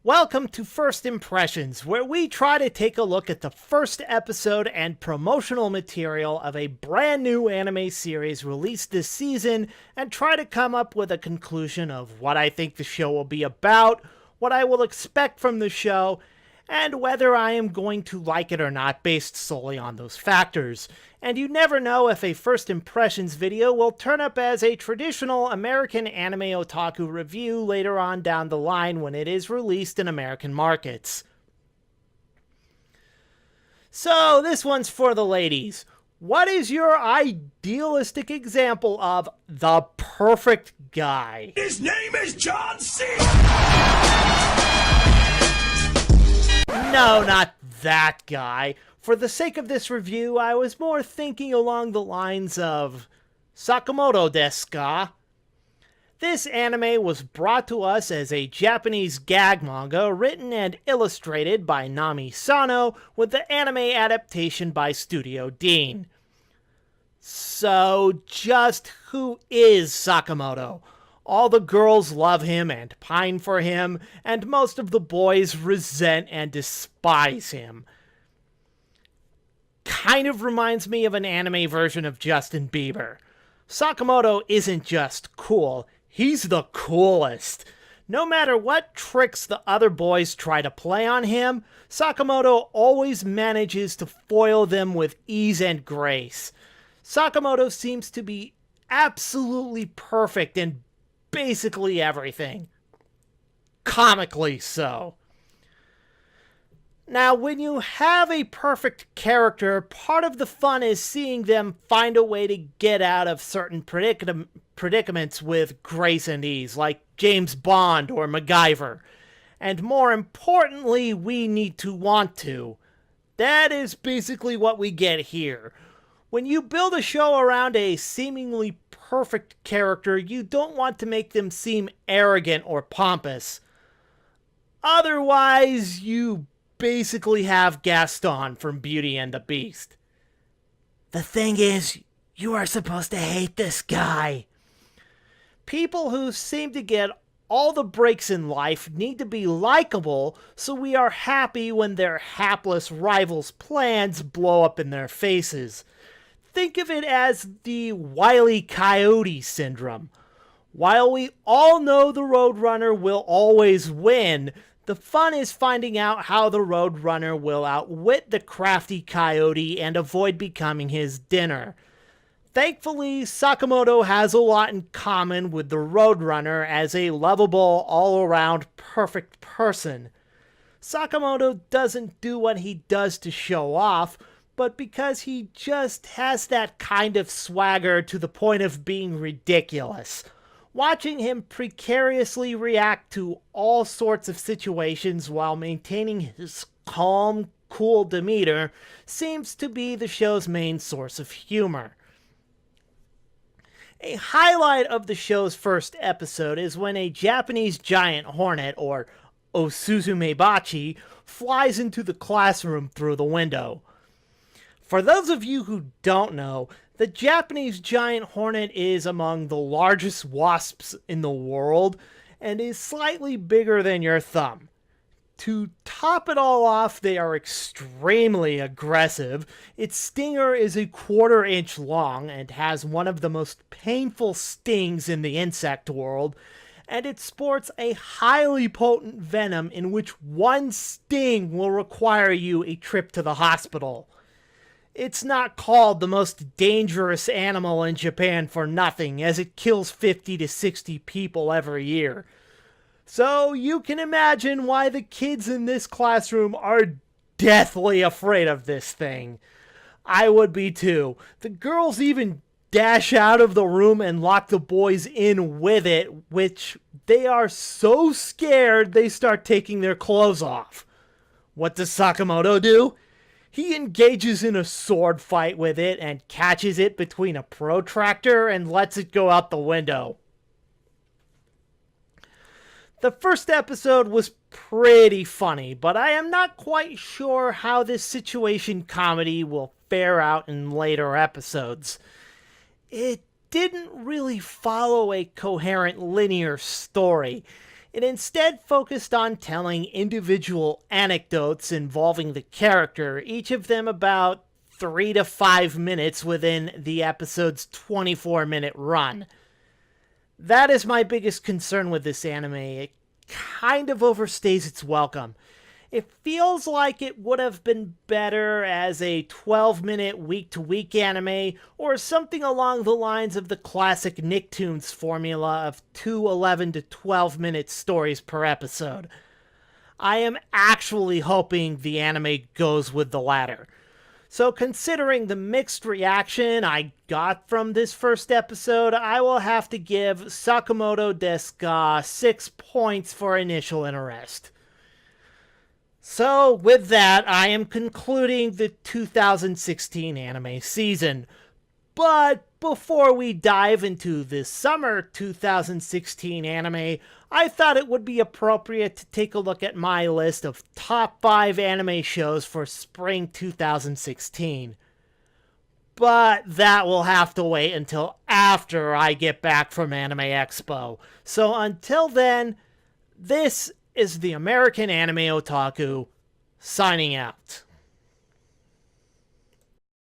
Welcome to First Impressions, where we try to take a look at the first episode and promotional material of a brand new anime series released this season and try to come up with a conclusion of what I think the show will be about, what I will expect from the show, and whether I am going to like it or not based solely on those factors. And you never know if a First Impressions video will turn up as a traditional American anime otaku review later on down the line when it is released in American markets. So this one's for the ladies. What is your idealistic example of the perfect guy? His name is John C. No, not that guy. For the sake of this review, I was more thinking along the lines of Sakamoto desu ka? This anime was brought to us as a Japanese gag manga written and illustrated by Nami Sano with the anime adaptation by Studio Dean. So, just who is Sakamoto? All the girls love him and pine for him, and most of the boys resent and despise him. Kind of reminds me of an anime version of Justin Bieber. Sakamoto isn't just cool, he's the coolest. No matter what tricks the other boys try to play on him, Sakamoto always manages to foil them with ease and grace. Sakamoto seems to be absolutely perfect in basically everything. Comically so. Now, when you have a perfect character, part of the fun is seeing them find a way to get out of certain predicaments with grace and ease, like James Bond or MacGyver. And more importantly, we need to want to. That is basically what we get here. When you build a show around a seemingly perfect character, you don't want to make them seem arrogant or pompous. Otherwise, you basically have Gaston from Beauty and the Beast. The thing is, you are supposed to hate this guy. People who seem to get all the breaks in life need to be likable, so we are happy when their hapless rivals' plans blow up in their faces. Think of it as the Wile E. Coyote syndrome. While we all know the Roadrunner will always win, the fun is finding out how the Roadrunner will outwit the crafty coyote and avoid becoming his dinner. Thankfully, Sakamoto has a lot in common with the Roadrunner as a lovable, all-around perfect person. Sakamoto doesn't do what he does to show off, but because he just has that kind of swagger to the point of being ridiculous. Watching him precariously react to all sorts of situations while maintaining his calm, cool demeanor seems to be the show's main source of humor. A highlight of the show's first episode is when a Japanese giant hornet, or Osuzumebachi, flies into the classroom through the window. For those of you who don't know, the Japanese giant hornet is among the largest wasps in the world and is slightly bigger than your thumb. To top it all off, they are extremely aggressive. Its stinger is a 1/4 inch long and has one of the most painful stings in the insect world, and it sports a highly potent venom in which one sting will require you a trip to the hospital. It's not called the most dangerous animal in Japan for nothing, as it kills 50 to 60 people every year. So you can imagine why the kids in this classroom are deathly afraid of this thing. I would be too. The girls even dash out of the room and lock the boys in with it, which they are so scared they start taking their clothes off. What does Sakamoto do? He engages in a sword fight with it and catches it between a protractor and lets it go out the window. The first episode was pretty funny, but I am not quite sure how this situation comedy will fare out in later episodes. It didn't really follow a coherent linear story. It instead focused on telling individual anecdotes involving the character, each of them about 3 to 5 minutes within the episode's 24-minute run. That is my biggest concern with this anime. It kind of overstays its welcome. It feels like it would have been better as a 12-minute week-to-week anime, or something along the lines of the classic Nicktoons formula of 2 11 to 12-minute stories per episode. I am actually hoping the anime goes with the latter. So considering the mixed reaction I got from this first episode, I will have to give Sakamoto desu ka 6 points for initial interest. So, with that, I am concluding the 2016 anime season. But before we dive into the summer 2016 anime, I thought it would be appropriate to take a look at my list of top 5 anime shows for spring 2016. But that will have to wait until after I get back from Anime Expo. So until then, this is the American Anime Otaku, signing out.